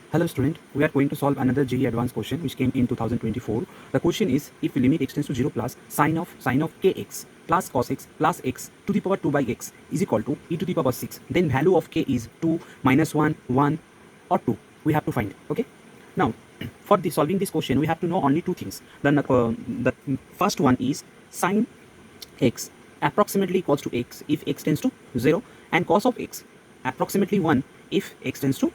Hello student, we are going to solve another JEE advanced question which came in 2024. The question is, if limit extends to 0 plus sine of kx plus cos x plus x to the power 2 by x is equal to e to the power 6, then value of k is 2, minus 1, 1 or 2. We have to find. Okay. Now, for solving this question, we have to know only two things. The first one is sine x approximately equals to x if x tends to 0, and cos of x approximately 1 if x tends to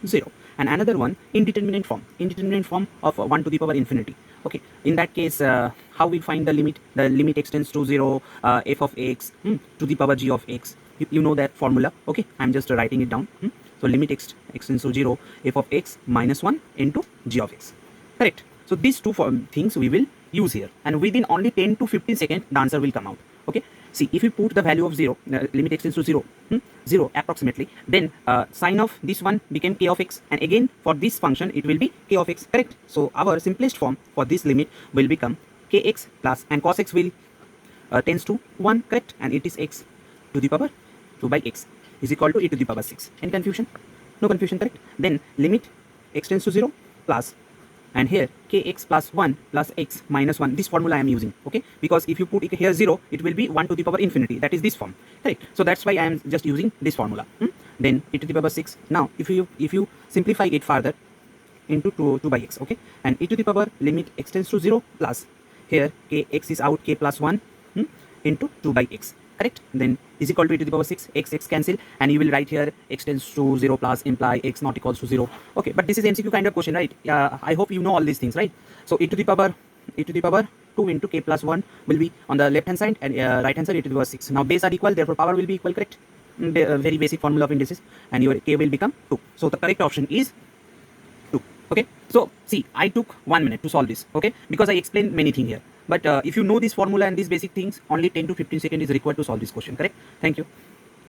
0, and another one indeterminate form of 1 to the power infinity. Okay, in that case, how we find the limit extends to 0, f of x to the power g of x. You know that formula. Okay, I'm just writing it down. So limit extends to 0, f of x minus 1 into g of x. Correct. So these two things we will use here, and within only 10 to 15 seconds the answer will come out. Okay, see, if you put the value of 0, limit extends to 0, 0 approximately, then sine of this one became k of x, and again for this function it will be k of x. Correct. So our simplest form for this limit will become kx plus, and cos x will tends to 1. Correct. And it is x to the power 2 by x is equal to e to the power 6. Any confusion? No confusion. Correct. Then limit extends to 0 plus, and here kx plus 1 plus x minus 1, this formula I am using. Okay, because if you put it here 0, it will be 1 to the power infinity, that is this form. Correct. So that's why I am just using this formula. Then e to the power 6. Now if you simplify it further into 2 by x, okay, and e to the power limit extends to 0 plus, here kx is out, k plus 1 into 2 by x. Correct. Then is equal to e to the power 6, x cancel, and you will write here x tends to 0 plus imply x not equals to 0. Okay, but this is MCQ kind of question, right? I hope you know all these things, right? So e to the power 2 into k plus 1 will be on the left hand side, and right hand side e to the power 6. Now base are equal, therefore power will be equal. Correct. Very basic formula of indices, and your k will become 2. So the correct option is 2. Okay, so see, I took 1 minute to solve this. Okay, because I explained many things here. But if you know this formula and these basic things, only 10 to 15 seconds is required to solve this question. Correct. Thank you.